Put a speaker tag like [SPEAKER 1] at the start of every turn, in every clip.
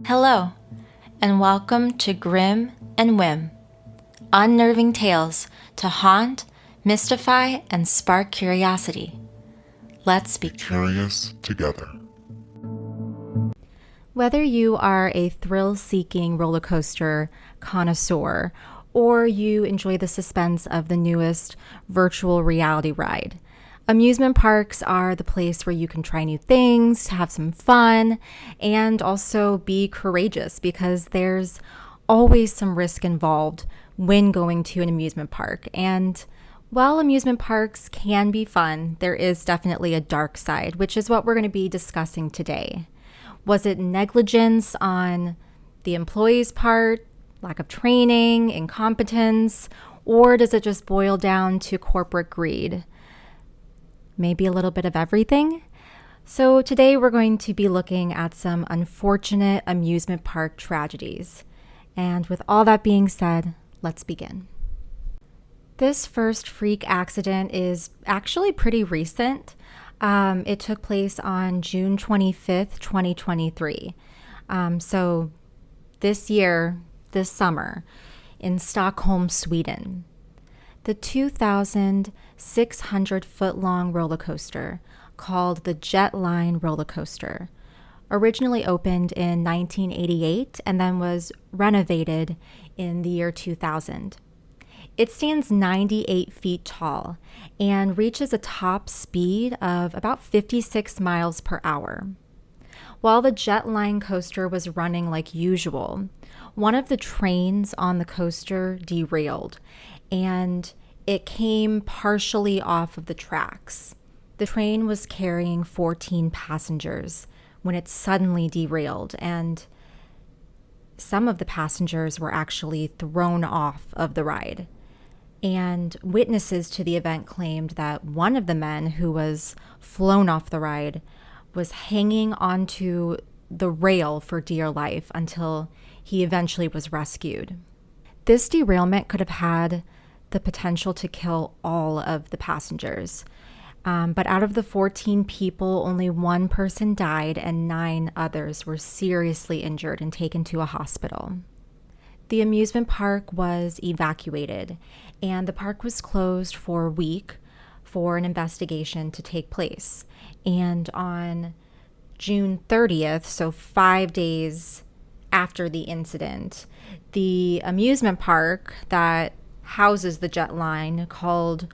[SPEAKER 1] Hello, and welcome to Grim and Whim, unnerving tales to haunt, mystify, and spark curiosity. Let's be
[SPEAKER 2] Curious together.
[SPEAKER 3] Whether you are a thrill-seeking roller coaster connoisseur or you enjoy the suspense of the newest virtual reality ride, amusement parks are the place where you can try new things, have some fun, and also be courageous because there's always some risk involved when going to an amusement park. And while amusement parks can be fun, there is definitely a dark side, which is what we're going to be discussing today. Was it negligence on the employee's part, lack of training, incompetence, or does it just boil down to corporate greed? Maybe a little bit of everything. So today we're going to be looking at some unfortunate amusement park tragedies. And with all that being said, let's begin. This first freak accident is actually pretty recent. It took place on June 25th, 2023. So this year, this summer, in Stockholm, Sweden. The 2,600-foot-long roller coaster, called the Jet Line roller coaster, originally opened in 1988 and then was renovated in the year 2000. It stands 98 feet tall and reaches a top speed of about 56 miles per hour. While the Jet Line coaster was running like usual, one of the trains on the coaster derailed and it came partially off of the tracks. The train was carrying 14 passengers when it suddenly derailed, and some of the passengers were actually thrown off of the ride. And witnesses to the event claimed that one of the men who was flown off the ride was hanging onto the rail for dear life until he eventually was rescued. This derailment could have had the potential to kill all of the passengers. But out of the 14 people, only one person died and 9 others were seriously injured and taken to a hospital. The amusement park was evacuated, and the park was closed for a week for an investigation to take place. And on June 30th, so 5 days after the incident, the amusement park that houses the Jet Line, called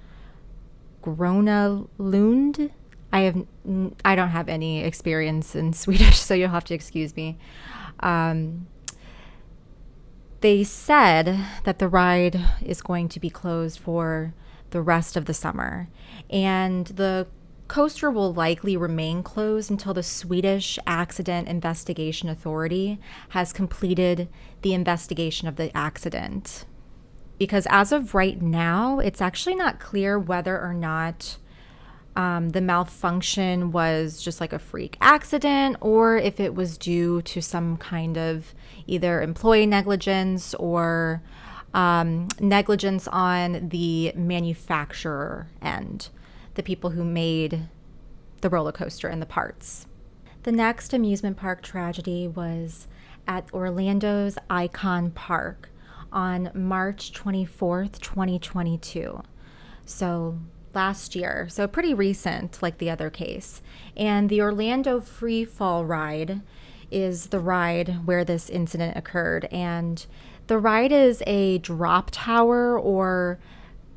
[SPEAKER 3] Gröna Lund. I don't have any experience in Swedish, so you'll have to excuse me. They said that the ride is going to be closed for the rest of the summer, and the coaster will likely remain closed until the Swedish Accident Investigation Authority has completed the investigation of the accident. Because as of right now, it's actually not clear whether or not the malfunction was just like a freak accident or if it was due to some kind of either employee negligence or negligence on the manufacturer end, the people who made the roller coaster and the parts. The next amusement park tragedy was at Orlando's Icon Park on March 24th, 2022. So last year, so pretty recent, like the other case. And the Orlando Free Fall ride is the ride where this incident occurred. And the ride is a drop tower or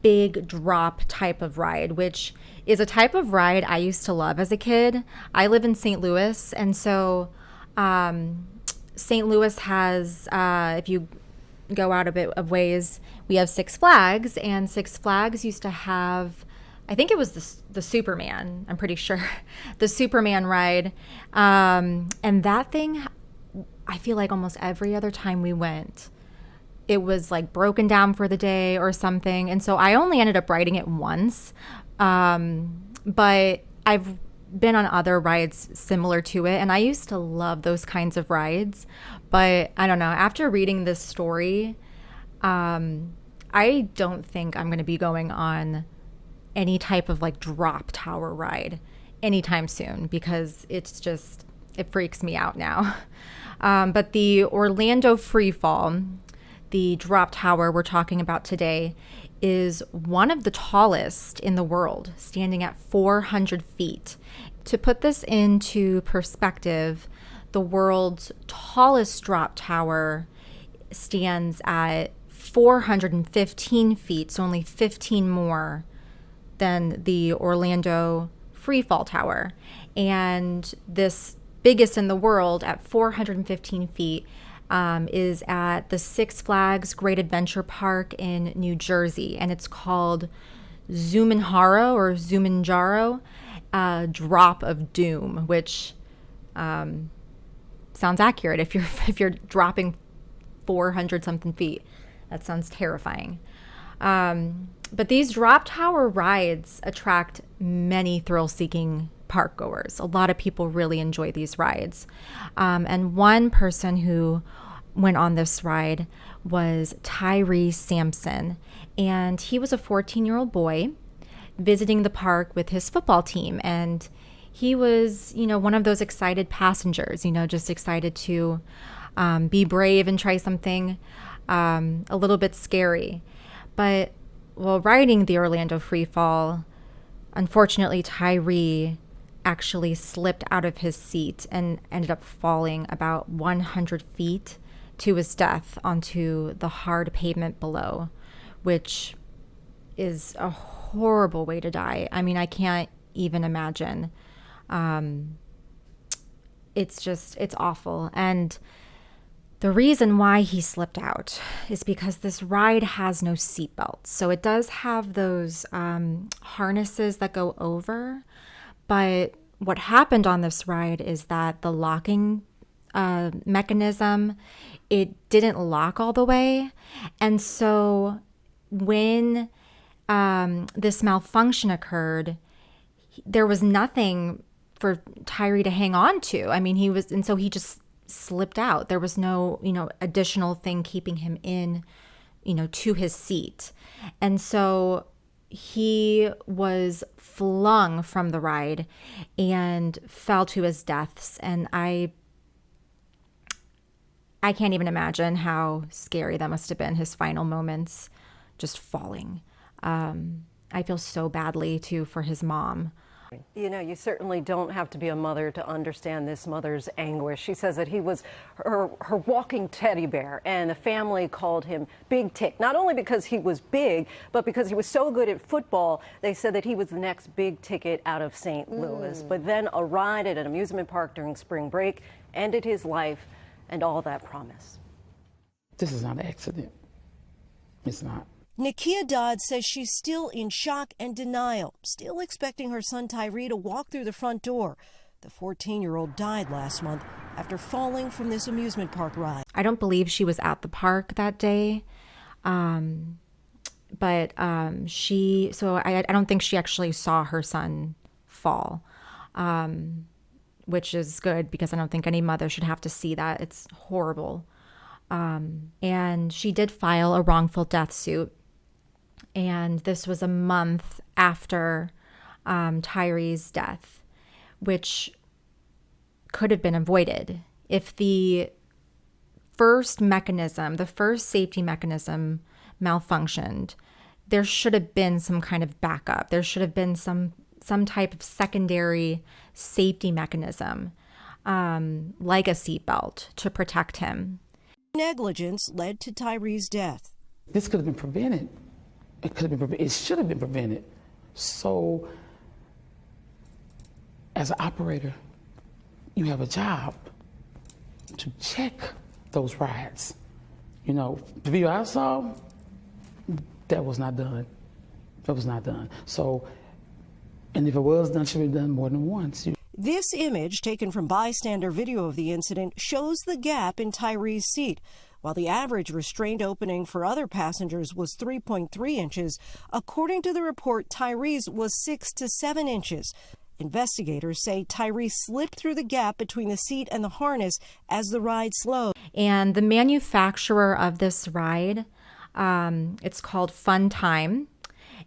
[SPEAKER 3] big drop type of ride, which is a type of ride I used to love as a kid. I live in St. Louis, and so St. Louis has, if you go out a bit of ways, we have Six Flags, and Six Flags used to have, I think it was the Superman, I'm pretty sure, the Superman ride. And that thing, I feel like almost every other time we went, it was like broken down for the day or something. And so I only ended up riding it once. But I've been on other rides similar to it, and I used to love those kinds of rides. But I don't know, after reading this story, I don't think I'm going to be going on any type of like drop tower ride anytime soon because it's just, it freaks me out now. But the Orlando Freefall, the drop tower we're talking about today, is one of the tallest in the world, standing at 400 feet. To put this into perspective, the world's tallest drop tower stands at 415 feet, so only 15 more than the Orlando Freefall Tower. And this biggest in the world at 415 feet is at the Six Flags Great Adventure Park in New Jersey, and it's called Zumanjaro, Drop of Doom, which sounds accurate if you're dropping 400 something feet. That sounds terrifying. But these drop tower rides attract many thrill-seeking park goers. A lot of people really enjoy these rides. And one person who went on this ride was Tyree Sampson. And he was a 14-year-old boy visiting the park with his football team. And he was, one of those excited passengers, just excited to be brave and try something a little bit scary. But while riding the Orlando Freefall, unfortunately, Tyree actually slipped out of his seat and ended up falling about 100 feet to his death onto the hard pavement below, which is a horrible way to die. I mean, I can't even imagine. It's awful. And the reason why he slipped out is because this ride has no seatbelts. So it does have those harnesses that go over. But what happened on this ride is that the locking mechanism, it didn't lock all the way. And so when this malfunction occurred, there was nothing for Tyree to hang on to. I mean, so he just slipped out. There was no, additional thing keeping him in, to his seat. And so he was flung from the ride and fell to his deaths. And I can't even imagine how scary that must have been, his final moments, just falling. I feel so badly too for his mom.
[SPEAKER 2] You certainly don't have to be a mother to understand this mother's anguish. She says that he was her walking teddy bear, and the family called him Big Tick, not only because he was big, but because he was so good at football. They said that he was the next big ticket out of St. Louis. But then a ride at an amusement park during spring break ended his life and all that promise.
[SPEAKER 4] This is not an accident. It's not.
[SPEAKER 5] Nakia Dodd says she's still in shock and denial, still expecting her son Tyree to walk through the front door. The 14-year-old died last month after falling from this amusement park ride.
[SPEAKER 3] I don't believe she was at the park that day, but I don't think she actually saw her son fall, which is good because I don't think any mother should have to see that. It's horrible. And she did file a wrongful death suit. And this was a month after Tyree's death, which could have been avoided. If the first safety mechanism malfunctioned, there should have been some kind of backup. There should have been some type of secondary safety mechanism, like a seatbelt, to protect him.
[SPEAKER 5] Negligence led to Tyree's death.
[SPEAKER 4] This could have been prevented. It could have been prevented. It should have been prevented. So, as an operator, you have a job to check those rides. The video I saw, that was not done. That was not done. So, and if it was done, it should have been done more than once.
[SPEAKER 5] This image, taken from bystander video of the incident, shows the gap in Tyree's seat. While the average restrained opening for other passengers was 3.3 inches, according to the report, Tyree's was 6 to 7 inches. Investigators say Tyree slipped through the gap between the seat and the harness as the ride slowed.
[SPEAKER 3] And the manufacturer of this ride, it's called Fun Time,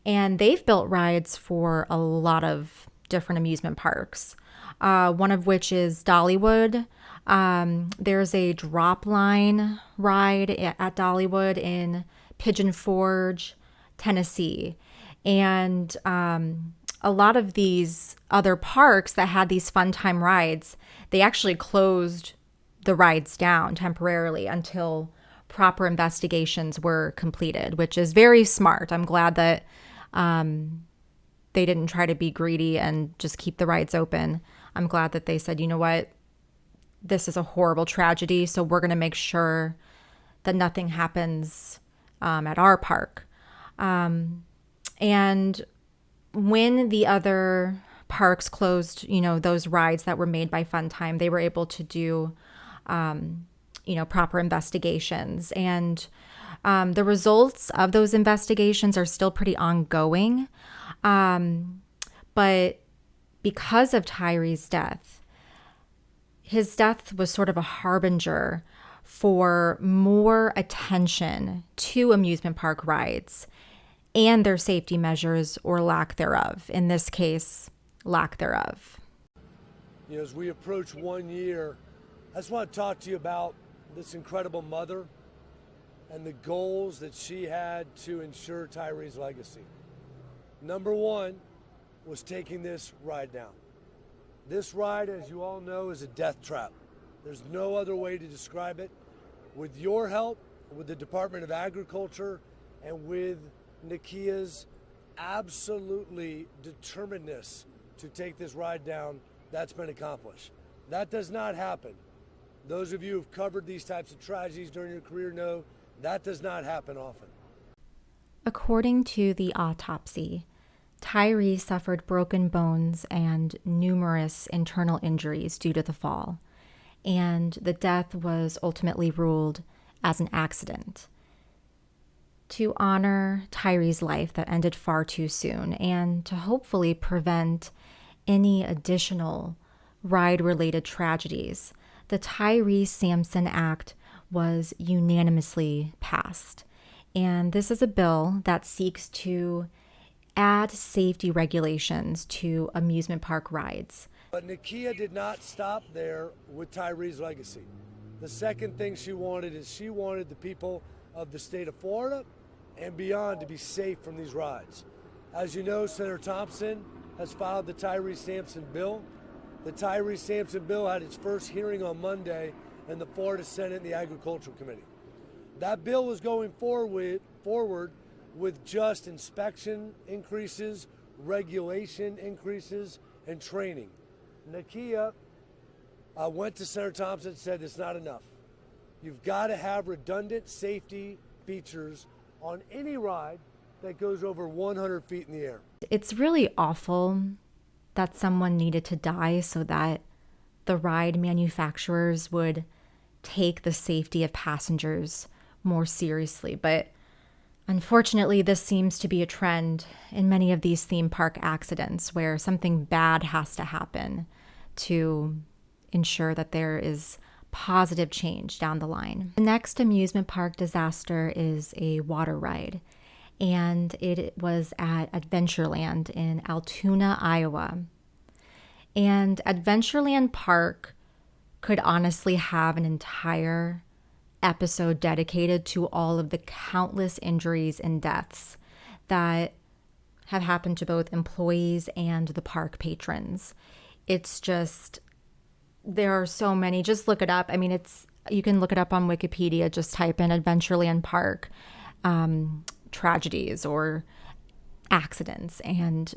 [SPEAKER 3] and they've built rides for a lot of different amusement parks, one of which is Dollywood, There's a drop line ride at Dollywood in Pigeon Forge, Tennessee. And a lot of these other parks that had these fun time rides, they actually closed the rides down temporarily until proper investigations were completed, which is very smart. I'm glad that they didn't try to be greedy and just keep the rides open. I'm glad that they said, you know what, this is a horrible tragedy, so we're going to make sure that nothing happens at our park. And when the other parks closed, those rides that were made by Fun Time, they were able to do, proper investigations. And the results of those investigations are still pretty ongoing. But because of Tyree's death, his death was sort of a harbinger for more attention to amusement park rides and their safety measures or lack thereof. In this case, lack thereof.
[SPEAKER 6] As we approach 1 year, I just want to talk to you about this incredible mother and the goals that she had to ensure Tyree's legacy. Number one was taking this ride down. This ride, as you all know, is a death trap. There's no other way to describe it. With your help, with the Department of Agriculture, and with Nakia's absolutely determinedness to take this ride down, that's been accomplished. That does not happen. Those of you who've covered these types of tragedies during your career know that does not happen often.
[SPEAKER 3] According to the autopsy, Tyree suffered broken bones and numerous internal injuries due to the fall, and the death was ultimately ruled as an accident. To honor Tyree's life that ended far too soon, and to hopefully prevent any additional ride-related tragedies, the Tyree Sampson Act was unanimously passed. And this is a bill that seeks to add safety regulations to amusement park rides.
[SPEAKER 6] But Nakia did not stop there with Tyree's legacy. The second thing she wanted is she wanted the people of the state of Florida and beyond to be safe from these rides. As you know, Senator Thompson has filed the Tyree Sampson bill. The Tyree Sampson bill had its first hearing on Monday in the Florida Senate and the Agricultural Committee. That bill was going forward with just inspection increases, regulation increases, and training. Nakia went to Senator Thompson and said it's not enough. You've got to have redundant safety features on any ride that goes over 100 feet in the air.
[SPEAKER 3] It's really awful that someone needed to die so that the ride manufacturers would take the safety of passengers more seriously. But unfortunately, this seems to be a trend in many of these theme park accidents where something bad has to happen to ensure that there is positive change down the line. The next amusement park disaster is a water ride, and it was at Adventureland in Altoona, Iowa. And Adventureland Park could honestly have an entire episode dedicated to all of the countless injuries and deaths that have happened to both employees and the park patrons. It's just, there are so many. Just look it up. I mean, you can look it up on Wikipedia. Just type in Adventureland Park tragedies or accidents, and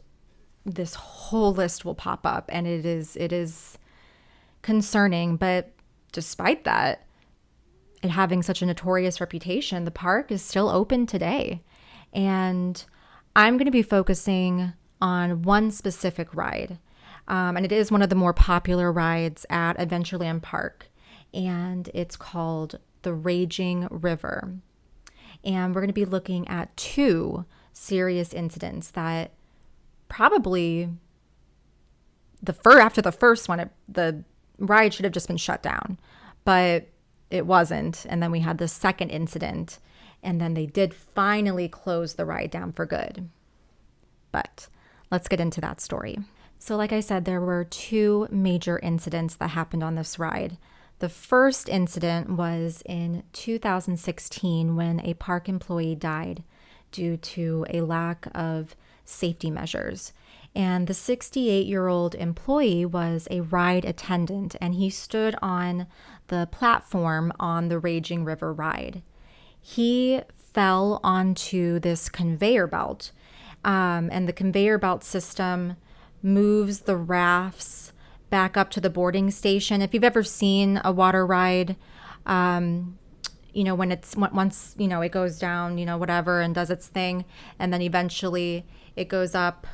[SPEAKER 3] this whole list will pop up, and it is concerning. But despite that, it having such a notorious reputation, the park is still open today. And I'm going to be focusing on one specific ride, and it is one of the more popular rides at Adventureland Park, and it's called the Raging River. And we're going to be looking at two serious incidents that probably after the first one, the ride should have just been shut down, but it wasn't. And then we had the second incident, and then they did finally close the ride down for good. But let's get into that story. So like I said, there were two major incidents that happened on this ride. The first incident was in 2016 when a park employee died due to a lack of safety measures. And the 68-year-old employee was a ride attendant, and he stood on the platform on the Raging River ride. He fell onto this conveyor belt, and the conveyor belt system moves the rafts back up to the boarding station. If you've ever seen a water ride, when it's once, it goes down, whatever, and does its thing, and then eventually it goes up,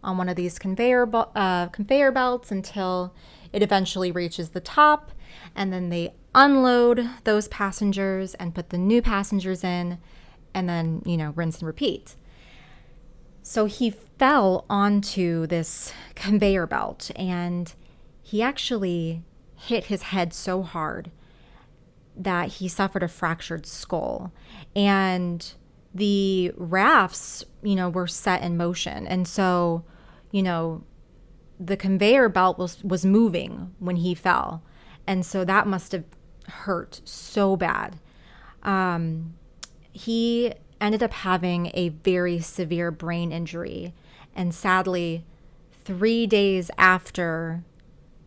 [SPEAKER 3] on one of these conveyor belts until it eventually reaches the top, and then they unload those passengers and put the new passengers in, and then, rinse and repeat. So he fell onto this conveyor belt, and he actually hit his head so hard that he suffered a fractured skull. And the rafts, were set in motion. And so, the conveyor belt was moving when he fell. And so that must have hurt so bad. He ended up having a very severe brain injury. And sadly, 3 days after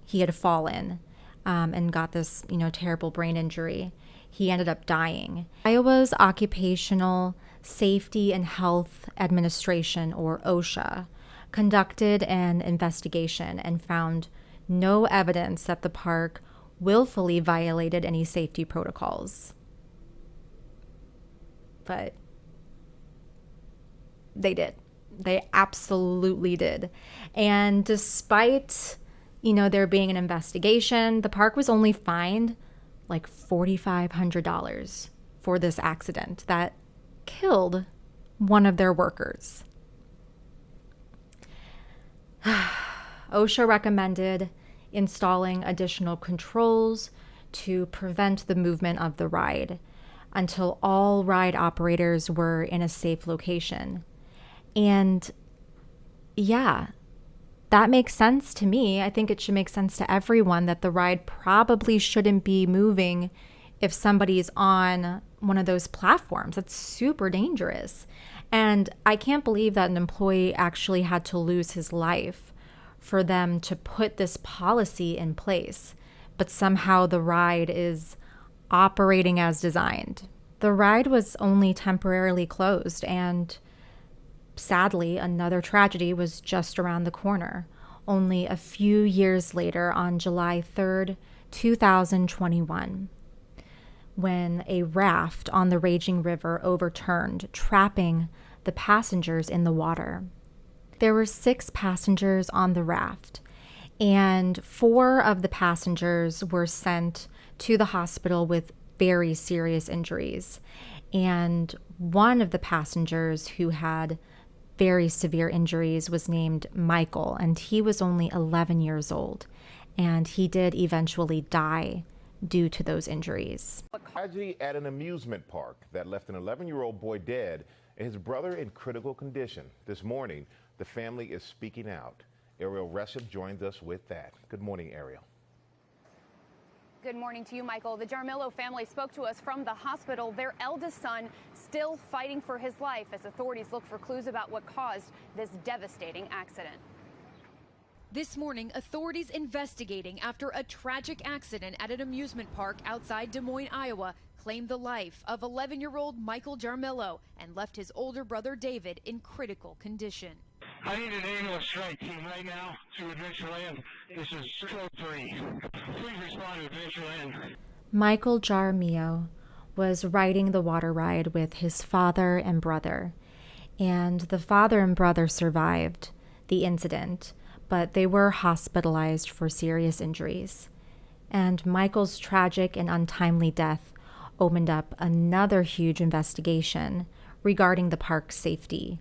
[SPEAKER 3] he had fallen and got this, terrible brain injury, he ended up dying. Iowa's Occupational Safety and Health Administration, or OSHA, conducted an investigation and found no evidence that the park willfully violated any safety protocols. But they did. They absolutely did. And despite, there being an investigation, the park was only fined like $4,500 for this accident that killed one of their workers. OSHA recommended installing additional controls to prevent the movement of the ride until all ride operators were in a safe location. And yeah, that makes sense to me. I think it should make sense to everyone that the ride probably shouldn't be moving if somebody's on one of those platforms. That's super dangerous. And I can't believe that an employee actually had to lose his life for them to put this policy in place. But somehow the ride is operating as designed. The ride was only temporarily closed, and sadly, another tragedy was just around the corner. Only a few years later, on July 3rd, 2021, when a raft on the Raging River overturned, trapping the passengers in the water. There were 6 passengers on the raft, and 4 of the passengers were sent to the hospital with very serious injuries. And one of the passengers who had very severe injuries was named Michael, and he was only 11 years old, and he did eventually die due to those injuries.
[SPEAKER 7] A tragedy at an amusement park that left an 11-year-old boy dead and his brother in critical condition. This morning, the family is speaking out. Ariel Resham joins us with that. Good morning, Ariel.
[SPEAKER 8] Good morning to you, Michael. The Jarmillo family spoke to us from the hospital. Their eldest son still fighting for his life as authorities look for clues about what caused this devastating accident.
[SPEAKER 9] This morning, authorities investigating after a tragic accident at an amusement park outside Des Moines, Iowa, claimed the life of 11-year-old Michael Jarmillo and left his older brother David in critical condition.
[SPEAKER 10] I need an ambulance strike team right now to Adventureland. This is code 3. Please respond to Adventureland.
[SPEAKER 3] Michael Jarmillo was riding the water ride with his father and brother, and the father and brother survived the incident, but they were hospitalized for serious injuries. And Michael's tragic and untimely death opened up another huge investigation regarding the park's safety,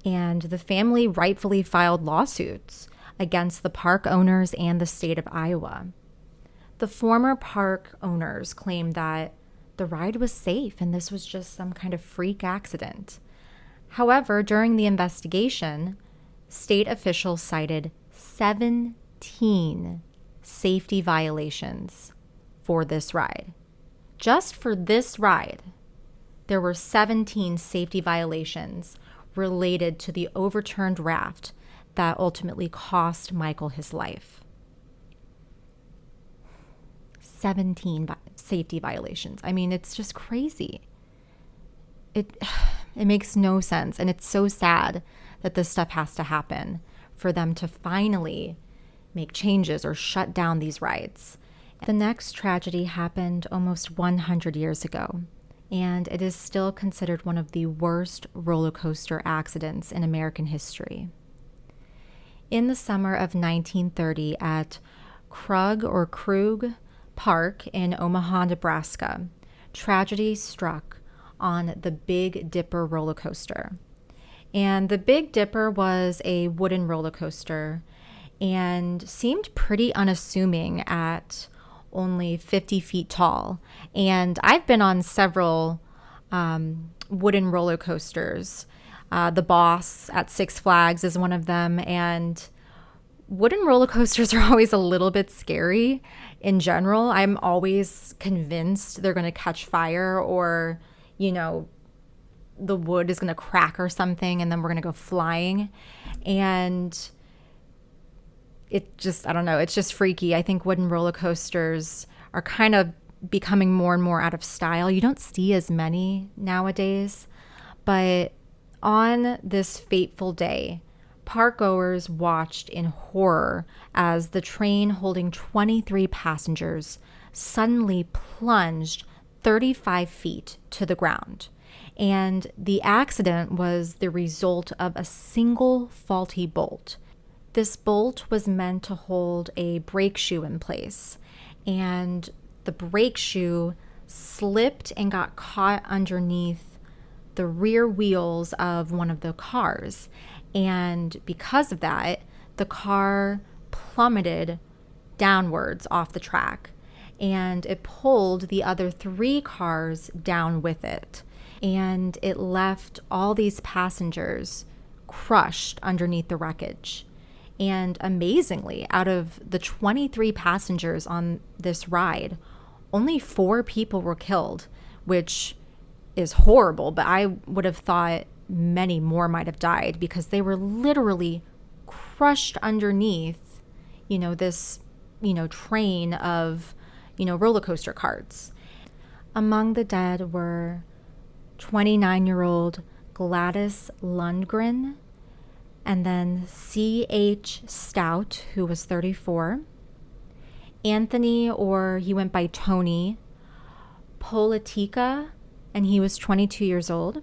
[SPEAKER 3] and the family rightfully filed lawsuits against the park owners and the state of Iowa. The former park owners claimed that the ride was safe and this was just some kind of freak accident. However, during the investigation, state officials cited 17 safety violations for this ride. Just for this ride, there were 17 safety violations related to the overturned raft that ultimately cost Michael his life. 17 safety violations. I mean, it's just crazy. It makes no sense. And it's so sad that this stuff has to happen for them to finally make changes or shut down these rides. The next tragedy happened almost 100 years ago, and it is still considered one of the worst roller coaster accidents in American history. In the summer of 1930 at Krug Park in Omaha, Nebraska, tragedy struck on the Big Dipper roller coaster. And the Big Dipper was a wooden roller coaster and seemed pretty unassuming at only 50 feet tall. And I've been on several wooden roller coasters. The Boss at Six Flags is one of them. And wooden roller coasters are always a little bit scary in general. I'm always convinced they're going to catch fire or, you know, the wood is going to crack or something and then we're going to go flying. And it just, I don't know, it's just freaky. I think wooden roller coasters are kind of becoming more and more out of style. You don't see as many nowadays. But on this fateful day, parkgoers watched in horror as the train holding 23 passengers suddenly plunged 35 feet to the ground. And the accident was the result of a single faulty bolt. This bolt was meant to hold a brake shoe in place, and the brake shoe slipped and got caught underneath the rear wheels of one of the cars. And because of that, the car plummeted downwards off the track, and it pulled the other 3 cars down with it. And it left all these passengers crushed underneath the wreckage. And amazingly, out of the 23 passengers on this ride, only 4 people were killed, which is horrible, but I would have thought many more might have died because they were literally crushed underneath, this, train of, roller coaster carts. Among the dead were 29-year-old Gladys Lundgren, and then C.H. Stout, who was 34, Anthony, or he went by Tony, Politica, and he was 22 years old,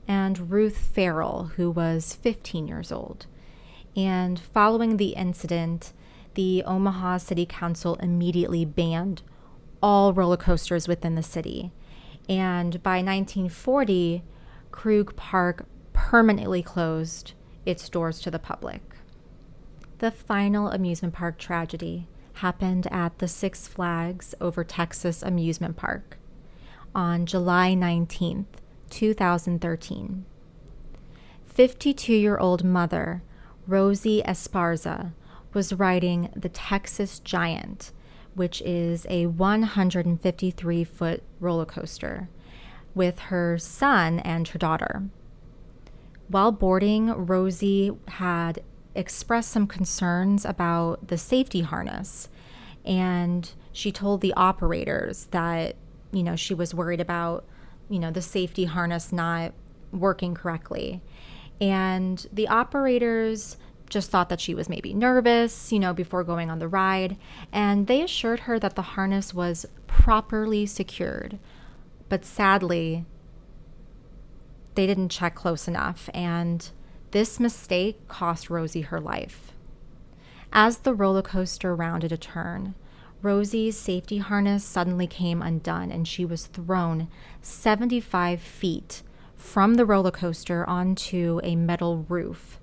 [SPEAKER 3] and Ruth Farrell, who was 15 years old. And following the incident, the Omaha City Council immediately banned all roller coasters within the city. And by 1940, Krug Park permanently closed its doors to the public. The final amusement park tragedy happened at the Six Flags Over Texas Amusement Park on July 19th, 2013. 52-year-old mother Rosie Esparza was riding the Texas Giant, which is a 153-foot roller coaster, with her son and her daughter. While boarding, Rosie had expressed some concerns about the safety harness, and she told the operators that, she was worried about, the safety harness not working correctly. And the operators just thought that she was maybe nervous, before going on the ride, and they assured her that the harness was properly secured. But sadly, they didn't check close enough, and this mistake cost Rosie her life. As the roller coaster rounded a turn, Rosie's safety harness suddenly came undone, and she was thrown 75 feet from the roller coaster onto a metal roof.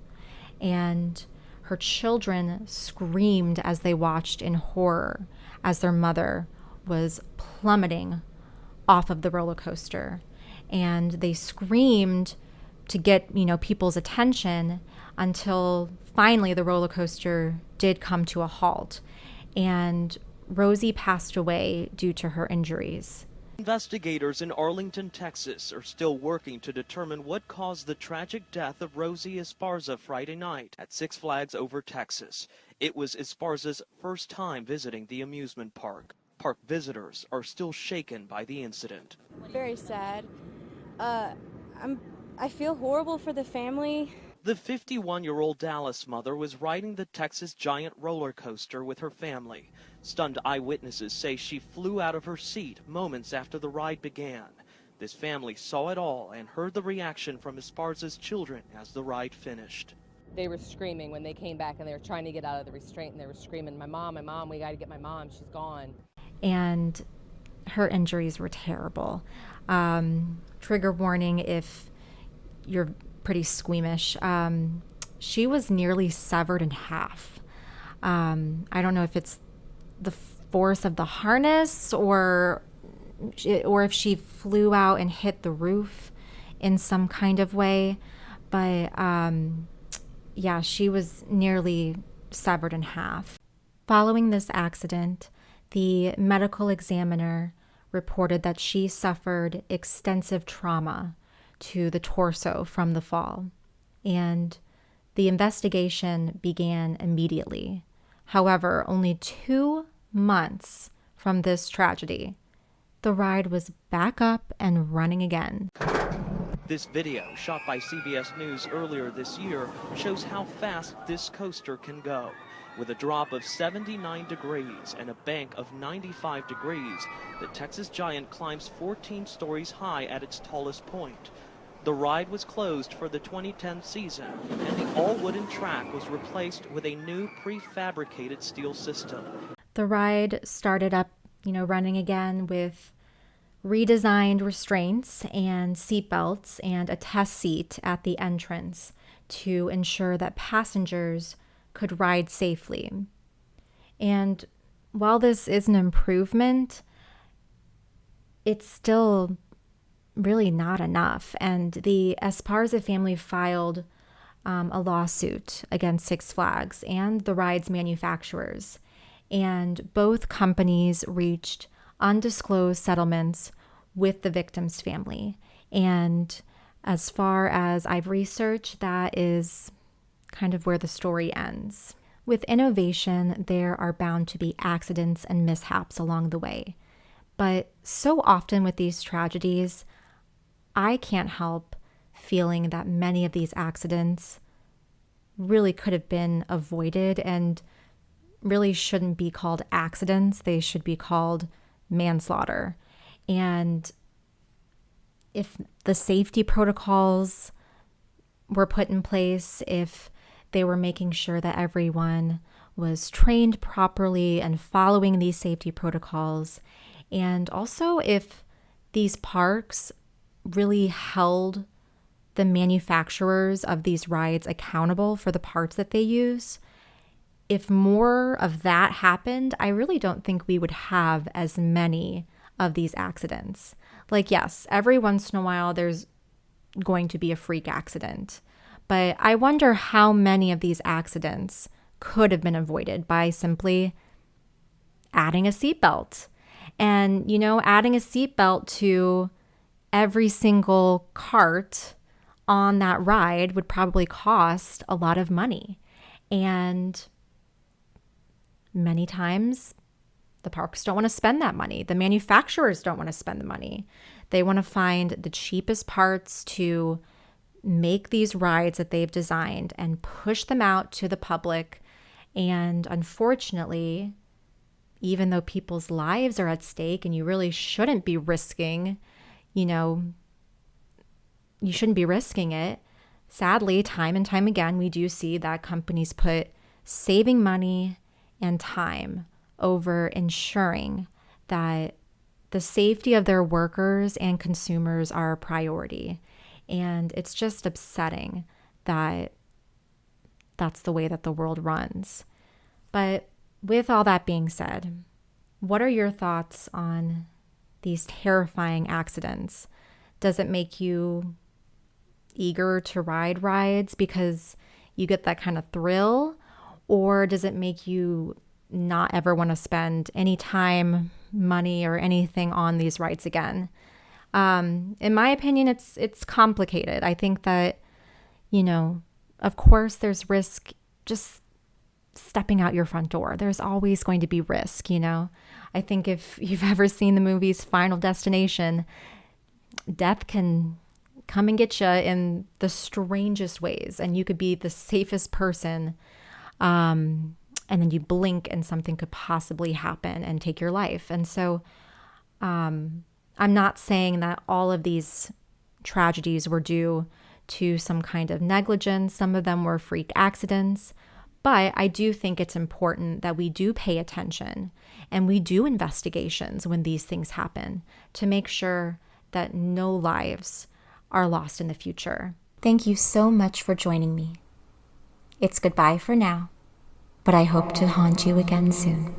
[SPEAKER 3] And her children screamed as they watched in horror as their mother was plummeting off of the roller coaster. And they screamed to get, people's attention until finally the roller coaster did come to a halt. And Rosie passed away due to her injuries.
[SPEAKER 11] Investigators in Arlington, Texas are still working to determine what caused the tragic death of Rosie Esparza Friday night at Six Flags Over Texas. It was Esparza's first time visiting the amusement park. Park visitors are still shaken by the incident.
[SPEAKER 12] Very sad. I feel horrible for the family.
[SPEAKER 11] The 51-year-old Dallas mother was riding the Texas Giant roller coaster with her family. Stunned eyewitnesses say she flew out of her seat moments after the ride began. This family saw it all and heard the reaction from Esparza's children as the ride finished.
[SPEAKER 13] They were screaming when they came back, and they were trying to get out of the restraint, and they were screaming, my mom, we got to get my mom, she's gone.
[SPEAKER 3] And her injuries were terrible. Trigger warning if you're pretty squeamish. She was nearly severed in half. I don't know if it's the force of the harness or if she flew out and hit the roof in some kind of way. But yeah, she was nearly severed in half. Following this accident, the medical examiner reported that she suffered extensive trauma to the torso from the fall, and the investigation began immediately. However, only 2 months from this tragedy, the ride was back up and running again.
[SPEAKER 11] This video, shot by CBS News earlier this year, shows how fast this coaster can go. With a drop of 79 degrees and a bank of 95 degrees, the Texas Giant climbs 14 stories high at its tallest point. The ride was closed for the 2010 season, and the all-wooden track was replaced with a new prefabricated steel system.
[SPEAKER 3] The ride started up, running again with redesigned restraints and seatbelts and a test seat at the entrance to ensure that passengers could ride safely. And while this is an improvement, it's still really not enough. And the Esparza family filed a lawsuit against Six Flags and the ride's manufacturers. And both companies reached undisclosed settlements with the victim's family. And as far as I've researched, that is kind of where the story ends. With innovation, there are bound to be accidents and mishaps along the way. But so often with these tragedies, I can't help feeling that many of these accidents really could have been avoided and really shouldn't be called accidents. They should be called manslaughter. And if the safety protocols were put in place, if they were making sure that everyone was trained properly and following these safety protocols, and also if these parks really held the manufacturers of these rides accountable for the parts that they use, if more of that happened, I really don't think we would have as many of these accidents. Like, yes, every once in a while there's going to be a freak accident, but I wonder how many of these accidents could have been avoided by simply adding a seatbelt. And, adding a seatbelt to every single cart on that ride would probably cost a lot of money. And many times the parks don't want to spend that money. The manufacturers don't want to spend the money. They want to find the cheapest parts to make these rides that they've designed and push them out to the public. And unfortunately, even though people's lives are at stake and you really shouldn't be risking, you shouldn't be risking it. Sadly, time and time again, we do see that companies put saving money and time over ensuring that the safety of their workers and consumers are a priority. And it's just upsetting that that's the way that the world runs. But with all that being said, what are your thoughts on these terrifying accidents? Does it make you eager to ride rides because you get that kind of thrill? Or does it make you not ever want to spend any time, money, or anything on these rides again. In my opinion, it's complicated. I think that, of course there's risk just stepping out your front door. There's always going to be risk, I think if you've ever seen the movies Final Destination, death can come and get you in the strangest ways, and you could be the safest person, and then you blink and something could possibly happen and take your life. And so I'm not saying that all of these tragedies were due to some kind of negligence. Some of them were freak accidents. But I do think it's important that we do pay attention and we do investigations when these things happen to make sure that no lives are lost in the future.
[SPEAKER 1] Thank you so much for joining me. It's goodbye for now, but I hope to haunt you again soon.